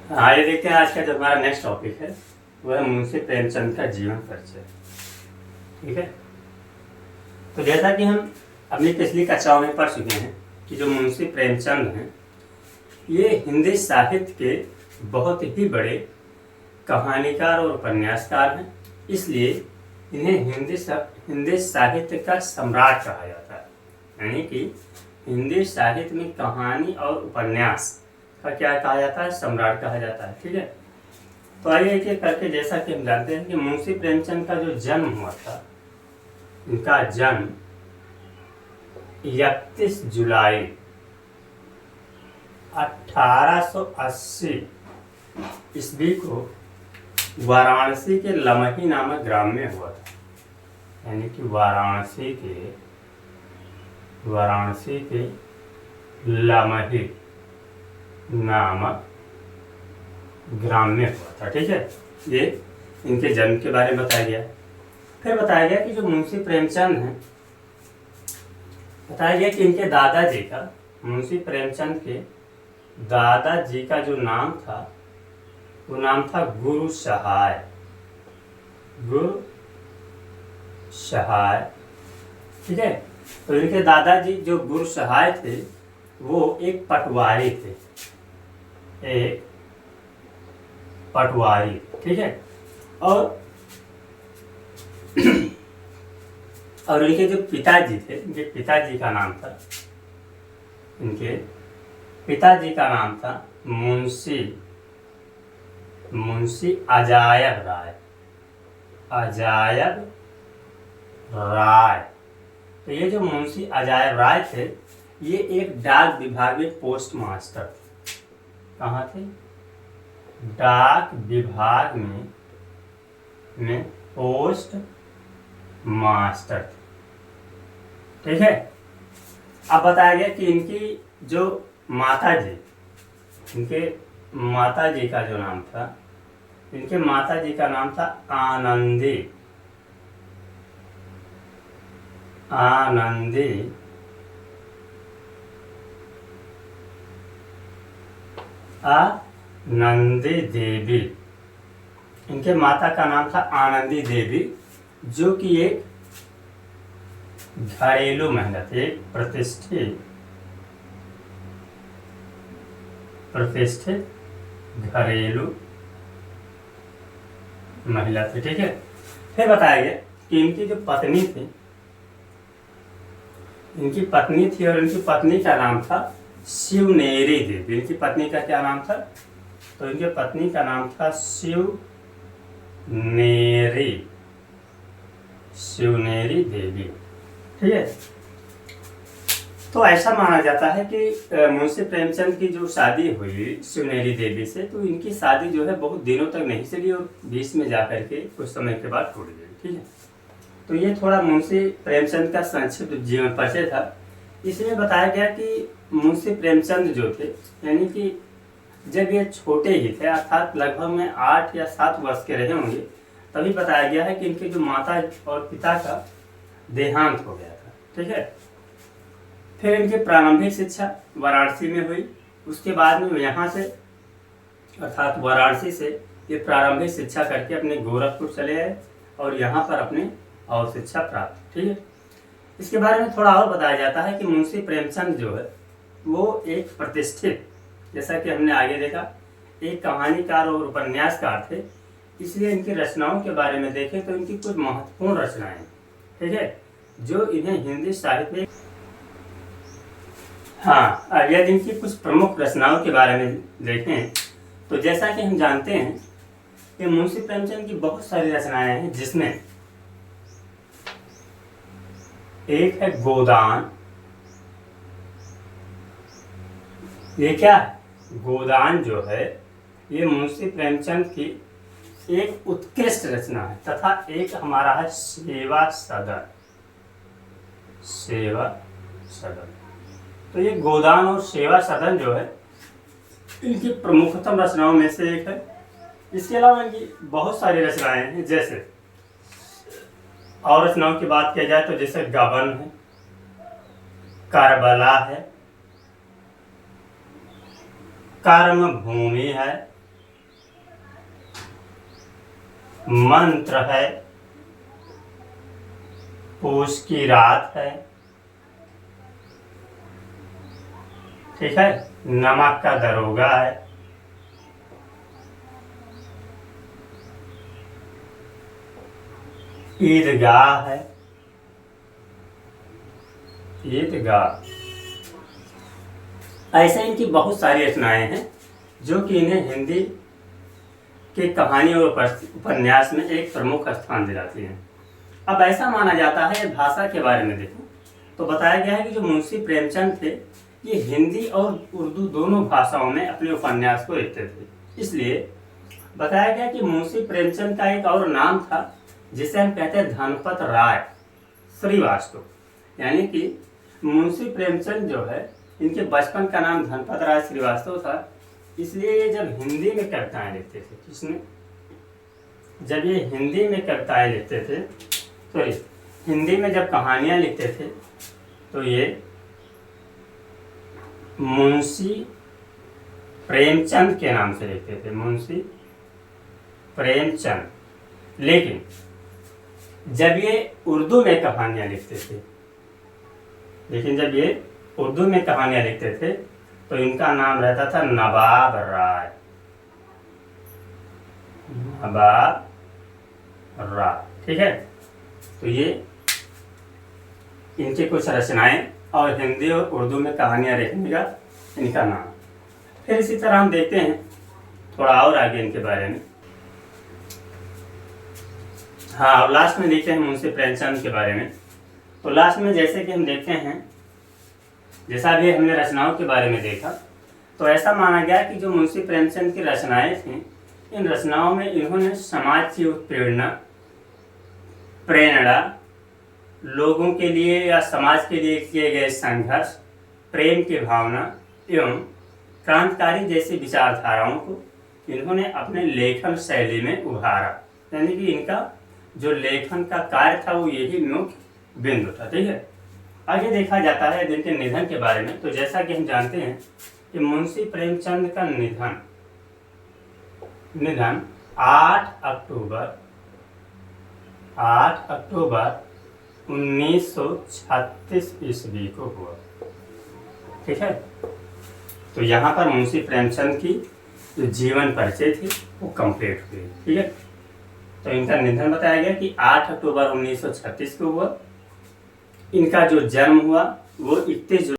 ये देखते हैं आज का जो हमारा नेक्स्ट टॉपिक है वो है मुंशी प्रेमचंद का जीवन परिचय। ठीक है, तो जैसा कि हम अपनी पिछली कक्षाओं में पढ़ चुके हैं कि जो मुंशी प्रेमचंद हैं ये हिंदी साहित्य के बहुत ही बड़े कहानीकार और उपन्यासकार हैं, इसलिए इन्हें हिंदी साहित्य का सम्राट कहा जाता है। यानी कि हिंदी साहित्य में कहानी और उपन्यास का क्या कहा जाता है, सम्राट कहा जाता है। ठीक है, तो आइए एक एक करके, जैसा कि हम जानते हैं कि मुंशी प्रेमचंद का जो जन्म हुआ था, इनका जन्म 31 जुलाई 1880 ईस्वी को वाराणसी के लमही नामक ग्राम में हुआ था। यानी कि वाराणसी के लमही नामक ग्राम में हुआ था। ठीक है, ये इनके जन्म के बारे में बताया गया। फिर बताया गया कि जो मुंशी प्रेमचंद हैं, बताया गया कि इनके दादाजी का, मुंशी प्रेमचंद के दादाजी का जो नाम था वो नाम था गुरु सहाय। ठीक है, तो इनके दादाजी जो गुरु सहाय थे वो एक पटवारी थे, ठीक है। और इनके जो पिताजी थे, इनके पिताजी का नाम था मुंशी अजायब राय। तो ये जो मुंशी अजायब राय थे ये एक डाक विभाग में पोस्ट मास्टर थे। कहाँ थे? डाक विभाग में पोस्ट मास्टर थे। ठीक है, अब बताया गया कि इनकी जो इनके माताजी का जो नाम था, इनके माताजी का नाम था आनंदी देवी। इनके माता का नाम था आनंदी देवी, जो कि एक घरेलू महिला थी, एक प्रतिष्ठित घरेलू महिला थी। ठीक है, फिर बताया गया कि इनकी जो पत्नी थी, और इनकी पत्नी का नाम था शिवनेरी देवी। इनकी पत्नी का क्या नाम था? तो इनकी पत्नी का नाम था शिवनेरी देवी। ठीक है, तो ऐसा माना जाता है कि मुंशी प्रेमचंद की जो शादी हुई शिवनेरी देवी से, तो इनकी शादी जो है बहुत दिनों तक नहीं चली और बीच में जाकर के कुछ समय के बाद टूट गई। ठीक है, तो ये थोड़ा मुंशी प्रेमचंद का संक्षिप्त जीवन परिचय था। इसमें बताया गया कि मुंशी प्रेमचंद जो थे, यानी कि जब ये छोटे ही थे, अर्थात लगभग में 8 या 7 वर्ष के रहे होंगे, तभी बताया गया है कि इनके जो माता और पिता का देहांत हो गया था। ठीक है, फिर इनकी प्रारंभिक शिक्षा वाराणसी में हुई। उसके बाद में यहाँ से, अर्थात वाराणसी से, ये प्रारंभिक शिक्षा करके अपने गोरखपुर चले आए और यहाँ पर अपने और शिक्षा प्राप्त। ठीक है, इसके बारे में थोड़ा और बताया जाता है कि मुंशी प्रेमचंद जो है वो एक प्रतिष्ठित, जैसा कि हमने आगे देखा, एक कहानीकार और उपन्यासकार थे। इसलिए इनकी रचनाओं के बारे में देखें तो इनकी कुछ महत्वपूर्ण रचनाएं, ठीक है, जो इन्हें हिंदी साहित्य में, यदि इनकी कुछ प्रमुख रचनाओं के बारे में देखें तो जैसा कि हम जानते हैं कि मुंशी प्रेमचंद की बहुत सारी रचनाएं हैं, जिसमें एक है गोदान। ये क्या है? गोदान जो है ये मुंशी प्रेमचंद की एक उत्कृष्ट रचना है। तथा एक हमारा है सेवा सदन। तो ये गोदान और सेवा सदन जो है इनकी प्रमुखतम रचनाओं में से एक है। इसके अलावा इनकी बहुत सारी रचनाएं हैं, जैसे और रचनाओं की बात किया जाए तो जैसे गबन है, करबला है, कर्म भूमि है, मंत्र है, पूस की रात है, ठीक है, नमक का दरोगा है, ईदगाह है, ईदगाह। ऐसे इनकी बहुत सारी रचनाएं हैं जो कि इन्हें हिंदी के कहानी और उपन्यास में एक प्रमुख स्थान दिलाती हैं। अब ऐसा माना जाता है, भाषा के बारे में देखो तो बताया गया है कि जो मुंशी प्रेमचंद थे ये हिंदी और उर्दू दोनों भाषाओं में अपने उपन्यास को लिखते थे। इसलिए बताया गया कि मुंशी प्रेमचंद का एक और नाम था जिसे हम कहते हैं धनपत राय श्रीवास्तव। यानी कि मुंशी प्रेमचंद जो है इनके बचपन का नाम धनपत राय श्रीवास्तव था। इसलिए ये जब हिंदी में कविताएं लिखते थे, किसने, जब ये हिंदी में कविताएं लिखते थे, सॉरी हिंदी में जब कहानियां लिखते थे तो ये मुंशी प्रेमचंद के नाम से लिखते थे, मुंशी प्रेमचंद। लेकिन जब ये उर्दू में कहानियां लिखते थे, तो इनका नाम रहता था नवाब राय, नवाब राय, ठीक है। तो ये इनके कुछ रचनाएं और हिंदी और उर्दू में कहानियां लिखने का इनका नाम। फिर इसी तरह हम देखते हैं थोड़ा और आगे इनके बारे में। हाँ, और लास्ट में देखते हैं मुंशी प्रेमचंद के बारे में। तो लास्ट में जैसे कि हम देखते हैं, जैसा भी हमने रचनाओं के बारे में देखा, तो ऐसा माना गया कि जो मुंशी प्रेमचंद की रचनाएं थीं, इन रचनाओं में इन्होंने समाज की प्रेरणा, लोगों के लिए या समाज के लिए किए गए संघर्ष, प्रेम की भावना एवं क्रांतिकारी जैसी विचारधाराओं को इन्होंने अपने लेखन शैली में उभारा। यानी कि इनका जो लेखन का कार्य था वो यही मुख्य बिंदु था, ठीक है। आगे देखा जाता है इनके निधन के बारे में। तो जैसा कि हम जानते हैं कि मुंशी प्रेमचंद का निधन 8 अक्टूबर 1936 ईस्वी को हुआ, ठीक है। तो यहाँ पर मुंशी प्रेमचंद की जो जीवन परिचय थी वो कंप्लीट हुई, ठीक है। तो इनका निधन बताया गया कि 8 अक्टूबर 1936 को हुआ। इनका जो जन्म हुआ वो 31